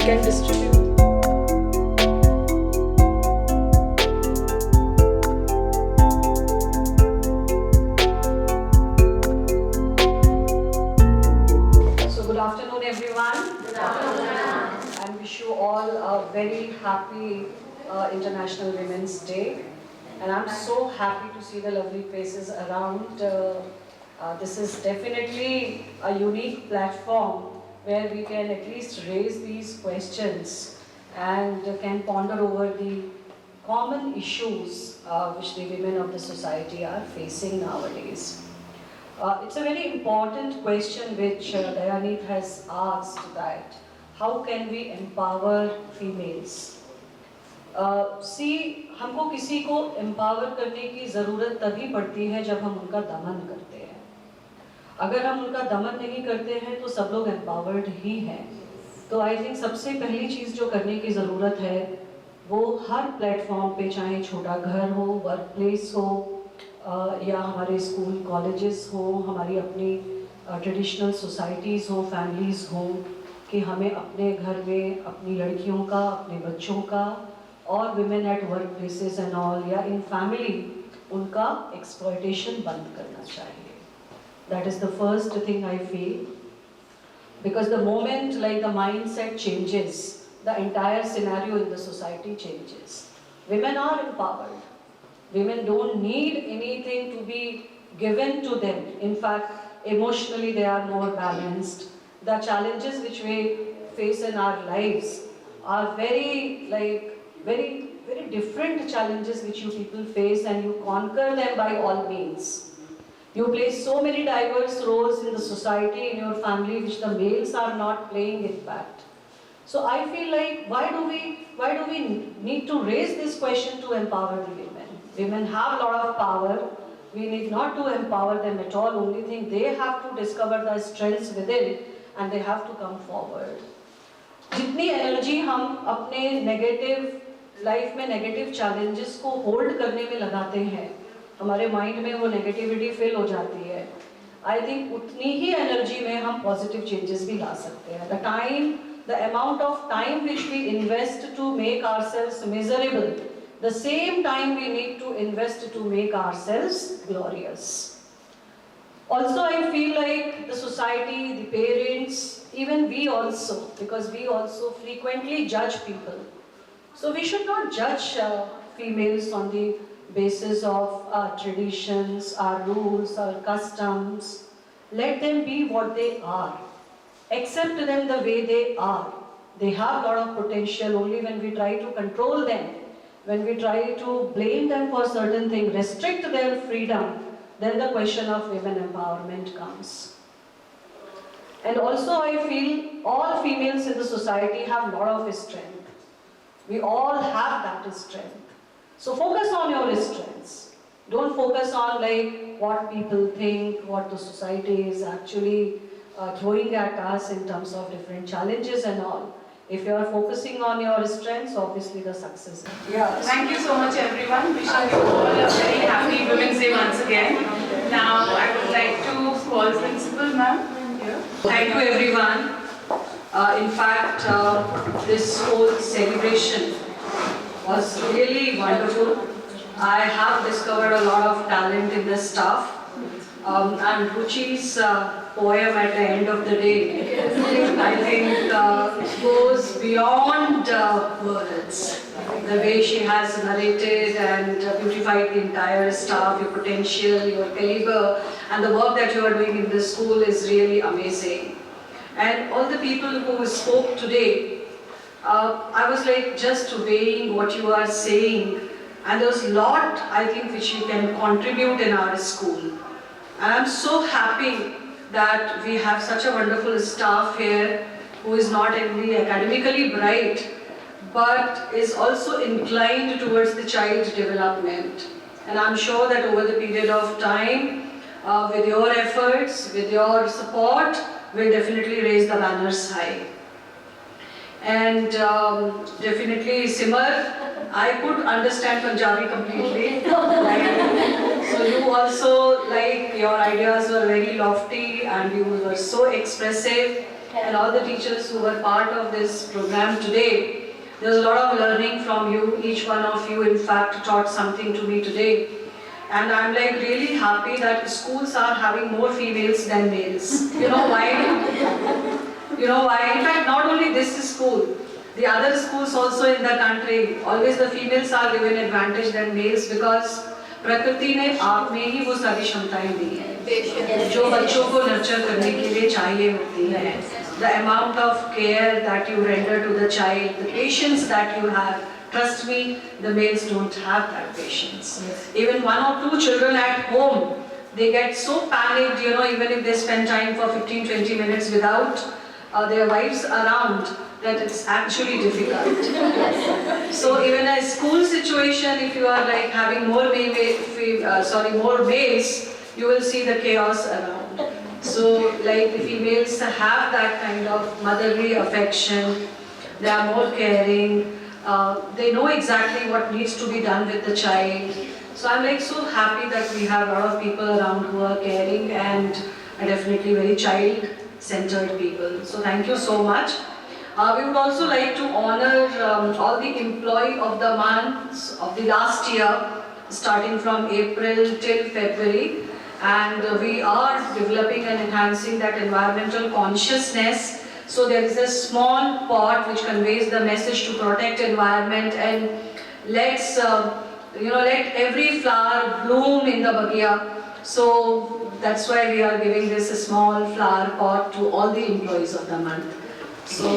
can distribute. So good afternoon everyone. Good afternoon. And wish you all a very happy International Women's Day. And I'm so happy to see the lovely faces around. This is definitely a unique platform where we can at least raise these questions and can ponder over the common issues which the women of the society are facing nowadays. It's a very important question which Dayanit has asked, that how can we empower females? हमको किसी को empower करने की ज़रूरत तभी पड़ती है जब हम उनका दमन करते हैं. अगर हम उनका दमन नहीं करते हैं तो सब लोग एम्पावर्ड ही हैं. तो आई थिंक सबसे पहली चीज़ जो करने की ज़रूरत है वो हर प्लेटफॉर्म पे, चाहे छोटा घर हो, वर्क प्लेस हो, या हमारे स्कूल कॉलेजेस हो, हमारी अपनी ट्रेडिशनल सोसाइटीज़ हो, फैमिलीज़ हो, कि हमें अपने घर में अपनी लड़कियों का, अपने बच्चों का और women at work places and all या इन फैमिली उनका एक्सप्लॉयटेशन बंद करना चाहिए. That is the first thing I feel, because the moment like the mindset changes, the entire scenario in the society changes. Women are empowered. Women don't need anything to be given to them. In fact, emotionally they are more balanced. The challenges which we face in our lives are very different challenges which you people face, and you conquer them by all means. You play so many diverse roles in the society, in your family, which the males are not playing, in fact. So I feel like, why do we need to raise this question to empower the women? Women have a lot of power. We need not to empower them at all. Only thing, they have to discover the strengths within and they have to come forward. जितनी energy हम अपने negative life में negative challenges को hold करने में लगाते हैं, हमारे माइंड में वो नेगेटिविटी फिल हो जाती है. आई थिंक उतनी ही एनर्जी में हम पॉजिटिव चेंजेस भी ला सकते हैं. The amount of time which we invest to make ourselves miserable, the same time we need to invest to make ourselves glorious. Also, I feel like the society, the parents, even we also, because we also frequently judge people. So we should not judge females on the basis of our traditions, our rules, our customs. Let them be what they are. Accept them the way they are. They have a lot of potential. Only when we try to control them, when we try to blame them for certain things, restrict their freedom, then the question of women empowerment comes. And also I feel all females in the society have a lot of strength. We all have that strength. So focus on your strengths. Don't focus on like what people think, what the society is actually throwing at us in terms of different challenges and all. If you are focusing on your strengths, obviously the success. Yeah. Thank you so much everyone. Wishing you all a very happy Women's Day once again. Now I would like to call Principal Ma'am here. Thank you everyone. In fact, this whole celebration was really wonderful. I have discovered a lot of talent in the staff. And Ruchi's poem at the end of the day, I think goes beyond words. The way she has narrated and beautified the entire staff, your potential, your caliber, and the work that you are doing in this school is really amazing. And all the people who spoke today, I was like just weighing what you are saying, and there was a lot I think which you can contribute in our school. And I'm so happy that we have such a wonderful staff here who is not only academically bright but is also inclined towards the child development. And I'm sure that over the period of time, with your efforts, with your support, we'll definitely raise the banners high. And definitely Simar, I could understand Punjabi completely. So you also, like, your ideas were very lofty and you were so expressive. and all the teachers who were part of this program today. There's a lot of learning from you. Each one of you, in fact, taught something to me today. And I'm like really happy that schools are having more females than males. You know why? You know why? In fact, not only this school, the other schools also in the country, always the females are given advantage than males because प्रकृति ने आप में ही वो सारी क्षमताएं दी हैं जो बच्चों को नर्चर करने के लिए चाहिए होती है. The amount of care that you render to the child, the patience that you have, trust me, the males don't have that patience. Even 1 or 2 children at home, they get so panicked, you know, even if they spend time for 15-20 minutes without their wives around, that it's actually difficult. So even a school situation, if you are like having more males, you will see the chaos around. So like the females have that kind of motherly affection, they are more caring, they know exactly what needs to be done with the child. So I'm like so happy that we have a lot of people around who are caring and are definitely very child-centered people. So thank you so much. We would also like to honor all the employee of the months of the last year, starting from April till February, and we are developing and enhancing that environmental consciousness. So there is a small pot which conveys the message to protect environment and let's let every flower bloom in the Bagia. So that's why we are giving this small flower pot to all the employees of the month. So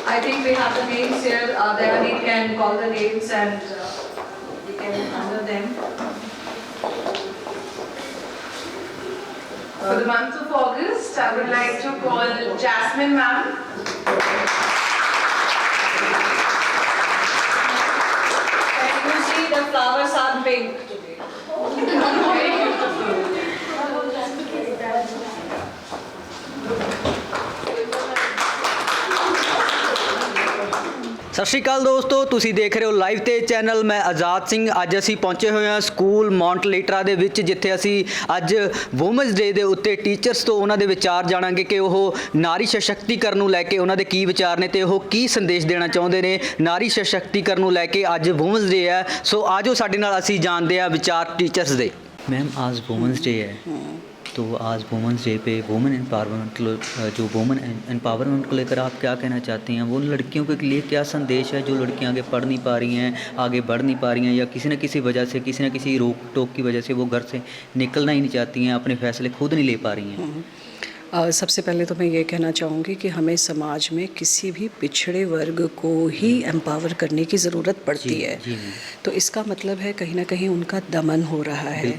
I think we have the names here. Dayani can call the names and we can honor them. For the month of August, I would like to call Jasmine ma'am. And you see the flowers are pink today. Very beautiful. ਸਤਿ ਸ਼੍ਰੀ ਅਕਾਲ ਦੋਸਤੋ, ਤੁਸੀਂ ਦੇਖ ਰਹੇ ਹੋ live ਤੇ channel. ਮੈਂ ਆਜ਼ਾਦ ਸਿੰਘ। ਅੱਜ ਅਸੀਂ ਪਹੁੰਚੇ ਹੋਏ ਹਾਂ ਸਕੂਲ ਮੌਂਟ ਲੀਟਰਾ ਦੇ ਵਿੱਚ, ਜਿੱਥੇ ਅਸੀਂ ਅੱਜ ਵੂਮਨਸ ਡੇ ਦੇ ਉੱਤੇ ਟੀਚਰਸ ਤੋਂ ਉਹਨਾਂ ਦੇ ਵਿਚਾਰ ਜਾਣਾਂਗੇ ਕਿ ਉਹ ਨਾਰੀ ਸਸ਼ਕਤੀਕਰਨ ਨੂੰ ਲੈ ਕੇ ਉਹਨਾਂ ਦੇ ਕੀ ਵਿਚਾਰ ਨੇ ਤੇ ਉਹ ਕੀ ਸੰਦੇਸ਼ ਦੇਣਾ ਚਾਹੁੰਦੇ ਨੇ ਨਾਰੀ ਸਸ਼ਕਤੀਕਰਨ ਨੂੰ ਲੈ ਕੇ। ਅੱਜ ਵੂਮਨਸ ਡੇ ਹੈ, ਸੋ ਆਜੋ ਸਾਡੇ ਨਾਲ ਅਸੀਂ ਜਾਣਦੇ ਹਾਂ ਵਿਚਾਰ ਟੀचर्स ਦੇ। मैम आज वुमेंस डे है, तो आज वुमेंस डे पे वुमेन एम्पावरमेंट जो वुमेन एम्पावरमेंट को लेकर आप क्या कहना चाहती हैं? वो लड़कियों के लिए क्या संदेश है जो लड़कियां आगे पढ़ नहीं पा रही हैं, आगे बढ़ नहीं पा रही हैं, या किसी न किसी वजह से, किसी न किसी रोक टोक की वजह से वो घर से निकलना ही नहीं चाहती हैं, अपने फैसले खुद नहीं ले पा रही हैं? सबसे पहले तो मैं ये कहना चाहूँगी कि हमें समाज में किसी भी पिछड़े वर्ग को ही एम्पावर करने की ज़रूरत पड़ती है। तो इसका मतलब है कहीं ना कहीं उनका दमन हो रहा है,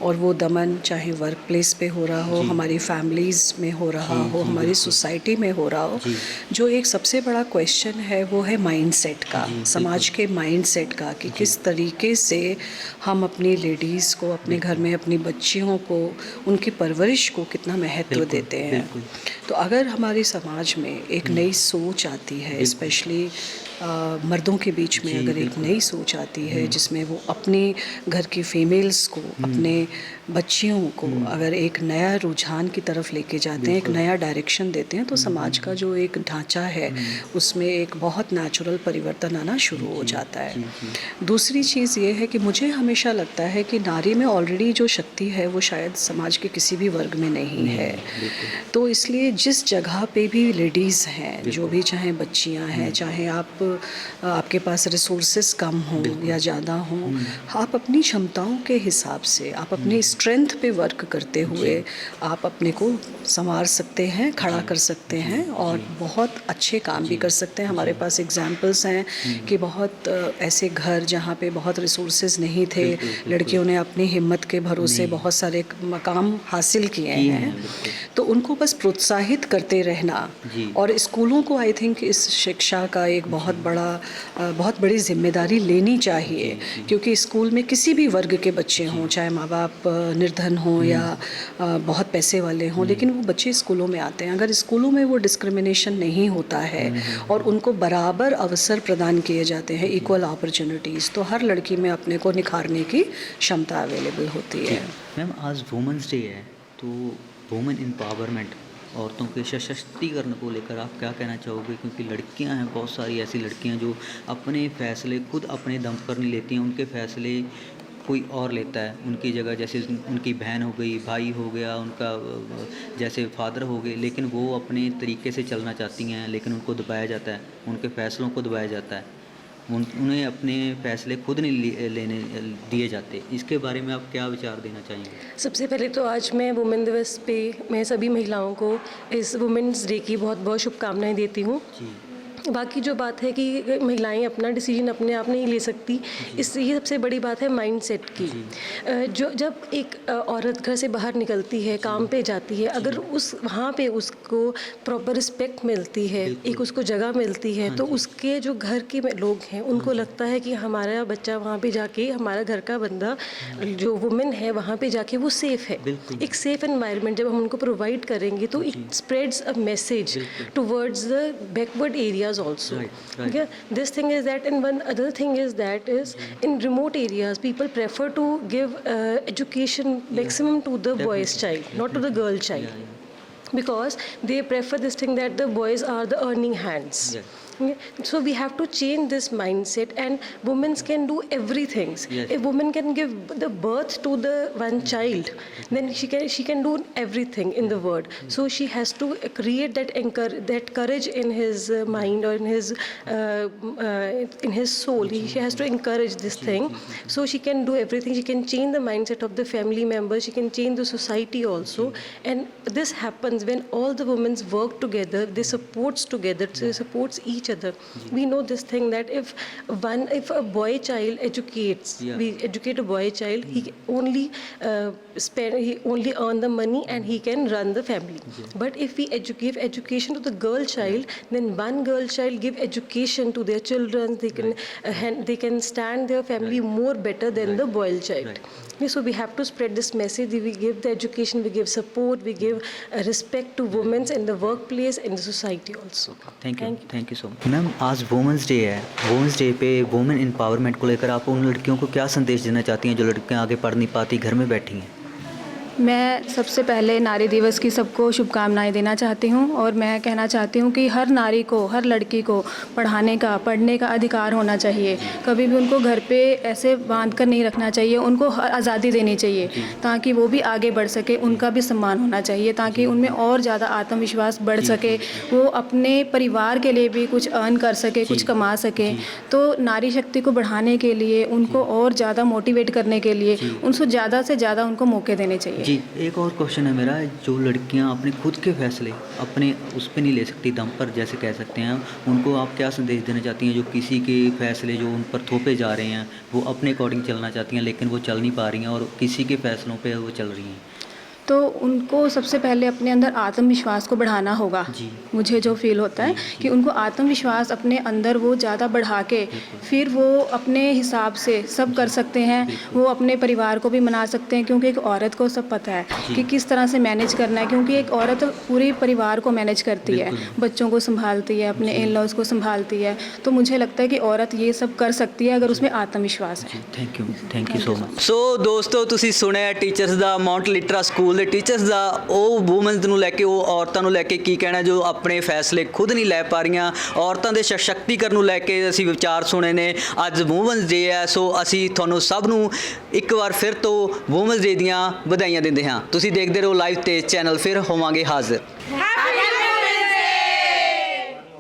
और वो दमन चाहे वर्क प्लेस पे हो रहा हो, हमारी फैमिलीज़ में हो रहा हो, हमारी सोसाइटी में हो रहा हो। जो एक सबसे बड़ा क्वेश्चन है वो है माइंडसेट का, समाज के माइंडसेट का, कि किस तरीके से हम अपनी लेडीज़ को, अपने घर में अपनी बच्चियों को, उनकी परवरिश को कितना महत्व देते हैं। तो अगर हमारे समाज में एक नई सोच आती है, स्पेशली मर्दों के बीच में अगर एक नई सोच आती है जिसमें वो अपने घर की फीमेल्स को, अपने बच्चियों को अगर एक नया रुझान की तरफ लेके जाते हैं, एक नया डायरेक्शन देते हैं, तो समाज का जो एक ढांचा है उसमें एक बहुत नेचुरल परिवर्तन आना शुरू हो जाता है। दूसरी चीज़ ये है कि मुझे हमेशा लगता है कि नारी में ऑलरेडी जो शक्ति है वो शायद समाज के किसी भी वर्ग में नहीं है। तो इसलिए जिस जगह पे भी लेडीज़ हैं, जो भी, चाहे बच्चियां हैं, चाहे आपके पास रिसोर्सेज कम हों या ज़्यादा हों, आप अपनी क्षमताओं के हिसाब से, आप अपनी स्ट्रेंथ पे वर्क करते हुए आप अपने को संवार सकते हैं, खड़ा कर सकते हैं, और बहुत अच्छे काम भी कर सकते हैं। हमारे पास एग्जाम्पल्स हैं कि बहुत ऐसे घर जहाँ पे बहुत रिसोर्सेज नहीं थे, लड़कियों ने अपनी हिम्मत के भरोसे बहुत सारे मकाम हासिल किए हैं। तो उनको बस प्रोत्साहित करते रहना, और स्कूलों को आई थिंक इस शिक्षा का एक बहुत बड़ी जिम्मेदारी लेनी चाहिए, क्योंकि स्कूल में किसी भी वर्ग के बच्चे हों, चाहे माँ बाप निर्धन हों या बहुत पैसे वाले हों, लेकिन वो बच्चे स्कूलों में आते हैं। अगर स्कूलों में वो डिस्क्रिमिनेशन नहीं होता है और उनको बराबर अवसर प्रदान किए जाते हैं, इक्वल अपॉर्चुनिटीज़, तो हर लड़की में अपने को निखारने की क्षमता अवेलेबल होती है। मैम आज वुमेंस डे है, तो वुमेन एम्पावरमेंट औरतों के सशक्तिकरण को लेकर आप क्या कहना चाहोगे? क्योंकि लड़कियां हैं, बहुत सारी ऐसी लड़कियां जो अपने फैसले खुद अपने दम पर नहीं लेती हैं, उनके फैसले कोई और लेता है उनकी जगह, जैसे उनकी बहन हो गई, भाई हो गया, उनका जैसे फादर हो गए, लेकिन वो अपने तरीके से चलना चाहती हैं, लेकिन उनको दबाया जाता है, उनके फैसलों को दबाया जाता है, उन्हें अपने फैसले खुद नहीं लेने दिए जाते। इसके बारे में आप क्या विचार देना चाहेंगे? सबसे पहले तो आज मैं वुमेन दिवस पे मैं सभी महिलाओं को इस वुमेन्स डे की बहुत बहुत शुभकामनाएं देती हूँ। जी बाकी जो बात है कि महिलाएं अपना डिसीजन अपने आप नहीं ले सकती, इस ये सबसे बड़ी बात है माइंडसेट की। जो जब एक औरत घर से बाहर निकलती है, काम पे जाती है, अगर उस वहाँ पे उसको प्रॉपर रिस्पेक्ट मिलती है, एक उसको जगह मिलती है, तो उसके जो घर के लोग हैं उनको लगता है कि हमारा बच्चा वहाँ पे जाके, हमारा घर का बंदा जो वुमेन है वहाँ पे जाके वो सेफ़ है। एक सेफ़ एनवायरनमेंट जब हम उनको प्रोवाइड करेंगे तो it spreads a message towards the backward areas also. Yeah, this thing is that, and one other thing is that is in remote areas people prefer to give education maximum to the boy's child, not to the girl child, because they prefer this thing that the boys are the earning hands. So we have to change this mindset, and women can do everything. Yes. A woman can give the birth to the one child, then she can do everything in the world. So she has to create that courage in his mind or in his soul. She has to encourage this thing, so she can do everything. She can change the mindset of the family members. She can change the society also, and this happens when all the women work together. They supports each other. We know this thing that if a boy child educates, we educate a boy child, he only earn the money and he can run the family. But if we give education to the girl child, then one girl child give education to their children, they can stand their family more better than the boy child. So we have to spread this message. We give the education, we give support, we give respect to women in the workplace, in the society also. Thank you so much. Ma'am, आज women's day है, women's day पे women empowerment को लेकर आप उन लड़कियों को क्या संदेश देना चाहती हैं जो लड़कियां आगे पढ़ नहीं पाती, घर में बैठी हैं? मैं सबसे पहले नारी दिवस की सबको शुभकामनाएं देना चाहती हूं, और मैं कहना चाहती हूं कि हर नारी को, हर लड़की को पढ़ने का अधिकार होना चाहिए। कभी भी उनको घर पे ऐसे बांध कर नहीं रखना चाहिए, उनको आज़ादी देनी चाहिए ताकि वो भी आगे बढ़ सके, उनका भी सम्मान होना चाहिए, ताकि उनमें और ज़्यादा आत्मविश्वास बढ़ सके, वो अपने परिवार के लिए भी कुछ अर्न कर सके, कुछ कमा सके। तो नारी शक्ति को बढ़ाने के लिए, उनको और ज़्यादा मोटिवेट करने के लिए उनको ज़्यादा से ज़्यादा उनको मौके देने चाहिए। जी, एक और क्वेश्चन है मेरा, जो लड़कियां अपने खुद के फैसले अपने उस पर नहीं ले सकती, दम पर जैसे कह सकते हैं, उनको आप क्या संदेश देना चाहती हैं? जो किसी के फैसले जो उन पर थोपे जा रहे हैं, वो अपने अकॉर्डिंग चलना चाहती हैं, लेकिन वो चल नहीं पा रही हैं और किसी के फैसलों पे वो चल रही हैं। तो उनको सबसे पहले अपने अंदर आत्मविश्वास को बढ़ाना होगा। मुझे जो फील होता है कि उनको आत्मविश्वास अपने अंदर वो ज़्यादा बढ़ा के फिर वो अपने हिसाब से सब कर सकते हैं, वो अपने परिवार को भी मना सकते हैं, क्योंकि एक औरत को सब पता है कि किस तरह से मैनेज करना है, क्योंकि एक औरत पूरे परिवार को मैनेज करती है, बच्चों को संभालती है, अपने इन लॉज को संभालती है। तो मुझे लगता है कि औरत ये सब कर सकती है अगर उसमें आत्मविश्वास है। Thank you so much. So दोस्तों, ਤੁਸੀਂ ਸੁਣਿਆ ਟੀਚਰਸ ਦਾ ਮਾਊਂਟ ਲਿਟਰਾ ਸਕੂਲ ਦੇ ਟੀਚਰਸ ਦਾ ਉਹ ਵੂਮਨਸ ਨੂੰ ਲੈ ਕੇ, ਉਹ ਔਰਤਾਂ ਨੂੰ ਲੈ ਕੇ ਕੀ ਕਹਿਣਾ ਜੋ ਆਪਣੇ ਫੈਸਲੇ ਖੁਦ ਨਹੀਂ ਲੈ ਪਾ ਰਹੀਆਂ। ਔਰਤਾਂ ਦੇ ਸਸ਼ਕਤੀਕਰਨ ਨੂੰ ਲੈ ਕੇ ਅਸੀਂ ਵਿਚਾਰ ਸੁਣੇ ਨੇ। ਅੱਜ ਵੂਮਨਸ ਡੇ ਹੈ, ਸੋ ਅਸੀਂ ਤੁਹਾਨੂੰ ਸਭ ਨੂੰ ਇੱਕ ਵਾਰ ਫਿਰ ਤੋਂ ਵੂਮਨਸ ਡੇ ਦੀਆਂ ਵਧਾਈਆਂ ਦਿੰਦੇ ਹਾਂ। ਤੁਸੀਂ ਦੇਖਦੇ ਰਹੋ ਲਾਈਵ ਤੇ ਚੈਨਲ, ਫਿਰ ਹੋਵਾਂਗੇ ਹਾਜ਼ਰ।